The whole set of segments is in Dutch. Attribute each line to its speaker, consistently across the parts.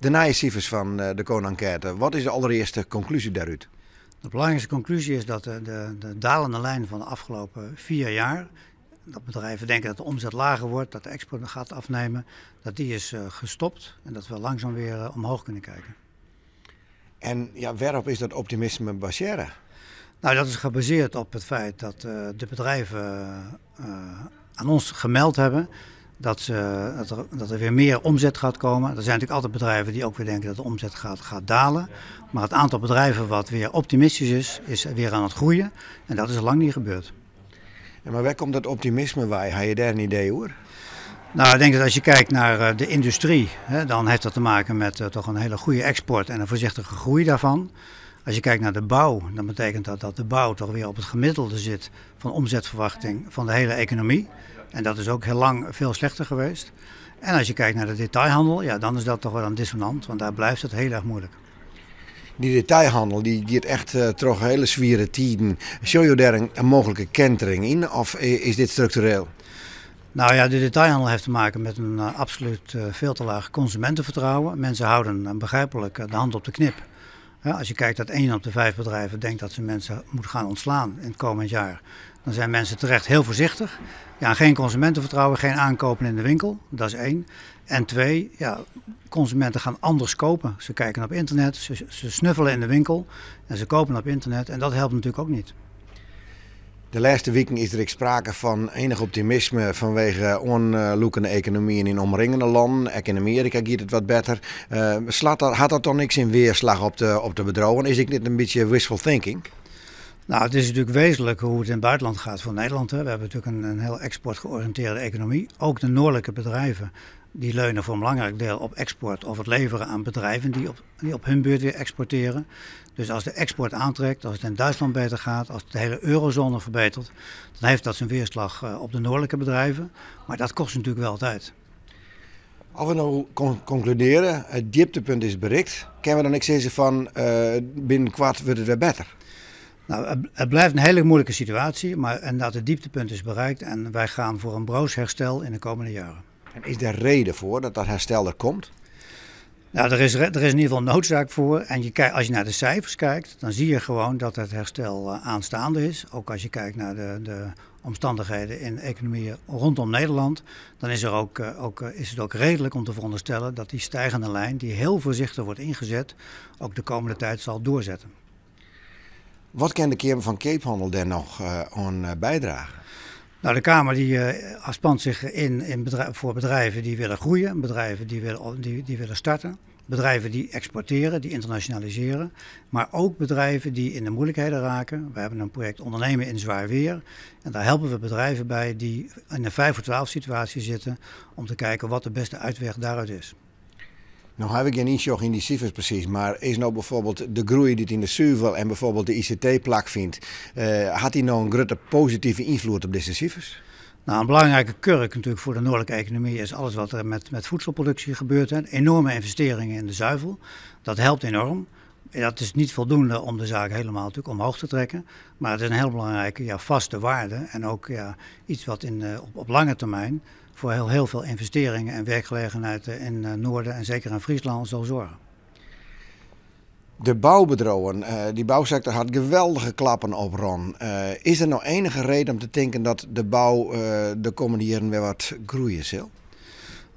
Speaker 1: De nieuwe cijfers van de Koon-enquête. Wat is de allereerste conclusie daaruit?
Speaker 2: De belangrijkste conclusie is dat de dalende lijn van de afgelopen 4 jaar, dat bedrijven denken dat de omzet lager wordt, dat de export gaat afnemen, dat die is gestopt en dat we langzaam weer omhoog kunnen kijken.
Speaker 1: En ja, waarop is dat optimisme baseren?
Speaker 2: Nou, dat is gebaseerd op het feit dat de bedrijven aan ons gemeld hebben dat er weer meer omzet gaat komen. Er zijn natuurlijk altijd bedrijven die ook weer denken dat de omzet gaat dalen. Maar het aantal bedrijven wat weer optimistisch is weer aan het groeien. En dat is al lang niet gebeurd.
Speaker 1: Ja, maar waar komt dat optimisme bij? Heb je daar een idee hoor?
Speaker 2: Nou, ik denk dat als je kijkt naar de industrie, dan heeft dat te maken met toch een hele goede export en een voorzichtige groei daarvan. Als je kijkt naar de bouw, dan betekent dat de bouw toch weer op het gemiddelde zit van omzetverwachting van de hele economie. En dat is ook heel lang veel slechter geweest. En als je kijkt naar de detailhandel, ja, dan is dat toch wel een dissonant, want daar blijft het heel erg moeilijk.
Speaker 1: Die detailhandel die gaat echt toch hele zwieren tijden. Zie je daar een mogelijke kentering in of is dit structureel?
Speaker 2: Nou ja, de detailhandel heeft te maken met een absoluut veel te laag consumentenvertrouwen. Mensen houden begrijpelijk de hand op de knip. Als je kijkt dat 1 op de 5 bedrijven denkt dat ze mensen moeten gaan ontslaan in het komend jaar, dan zijn mensen terecht heel voorzichtig. Ja, geen consumentenvertrouwen, geen aankopen in de winkel, dat is 1. En 2, ja, consumenten gaan anders kopen. Ze kijken op internet, ze snuffelen in de winkel en ze kopen op internet en dat helpt natuurlijk ook niet.
Speaker 1: De laatste weken is er sprake van enig optimisme vanwege onloekende economieën in omringende landen. Ook in Amerika gaat het wat beter. Had dat toch niks in weerslag op de bedrijven? Is ik dit een beetje wishful thinking?
Speaker 2: Nou, het is natuurlijk wezenlijk hoe het in het buitenland gaat voor Nederland. Hè. We hebben natuurlijk een heel exportgeoriënteerde economie. Ook de noordelijke bedrijven die leunen voor een belangrijk deel op export of het leveren aan bedrijven die op hun beurt weer exporteren. Dus als de export aantrekt, als het in Duitsland beter gaat, als de hele eurozone verbetert, dan heeft dat zijn weerslag op de noordelijke bedrijven. Maar dat kost natuurlijk wel tijd.
Speaker 1: Als we nou concluderen, het dieptepunt is bereikt, kunnen we dan niks zeggen van binnenkort wordt het weer beter?
Speaker 2: Nou, het blijft een hele moeilijke situatie, maar inderdaad het dieptepunt is bereikt en wij gaan voor een broos herstel in de komende jaren.
Speaker 1: En is daar reden voor dat herstel er komt?
Speaker 2: Nou, er is in ieder geval noodzaak voor. En als je naar de cijfers kijkt, dan zie je gewoon dat het herstel aanstaande is. Ook als je kijkt naar de omstandigheden in economieën rondom Nederland, dan is het ook redelijk om te veronderstellen dat die stijgende lijn, die heel voorzichtig wordt ingezet, ook de komende tijd zal doorzetten.
Speaker 1: Wat kan de Kamer van Keephandel daar nog aan bijdragen?
Speaker 2: Nou, de Kamer die spant zich in voor bedrijven die willen groeien, bedrijven die willen starten, bedrijven die exporteren, die internationaliseren, maar ook bedrijven die in de moeilijkheden raken. We hebben een project Ondernemen in Zwaar Weer en daar helpen we bedrijven bij die in een 5 voor 12 situatie zitten om te kijken wat de beste uitweg daaruit is.
Speaker 1: Nou heb ik geen inzicht in die cijfers precies, maar is nou bijvoorbeeld de groei die het in de zuivel en bijvoorbeeld de ICT-plak vindt, had die nou een grote positieve invloed op deze cijfers?
Speaker 2: Nou, een belangrijke kurk natuurlijk voor de noordelijke economie is alles wat er met voedselproductie gebeurt. Hè. Enorme investeringen in de zuivel, dat helpt enorm. Dat is niet voldoende om de zaak helemaal natuurlijk omhoog te trekken, maar het is een heel belangrijke vaste waarde en ook iets wat op lange termijn voor heel veel investeringen en werkgelegenheid in Noorden en zeker in Friesland zal zorgen.
Speaker 1: De bouwbedrijven, die bouwsector had geweldige klappen op Ron. Is er nou enige reden om te denken dat de bouw de komende jaren weer wat groeien zal?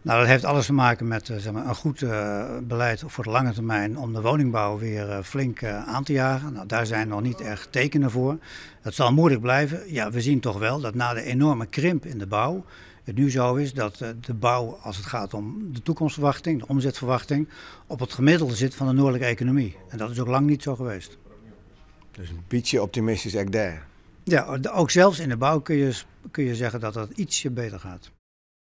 Speaker 2: Nou, dat heeft alles te maken met een goed beleid voor de lange termijn om de woningbouw weer flink aan te jagen. Nou, daar zijn nog niet echt tekenen voor. Dat zal moeilijk blijven. Ja, we zien toch wel dat na de enorme krimp in de bouw het nu zo is dat de bouw, als het gaat om de toekomstverwachting, de omzetverwachting, op het gemiddelde zit van de noordelijke economie. En dat is ook lang niet zo geweest.
Speaker 1: Dus een beetje optimistisch ook daar?
Speaker 2: Ja, ook zelfs in de bouw kun je zeggen dat het ietsje beter gaat.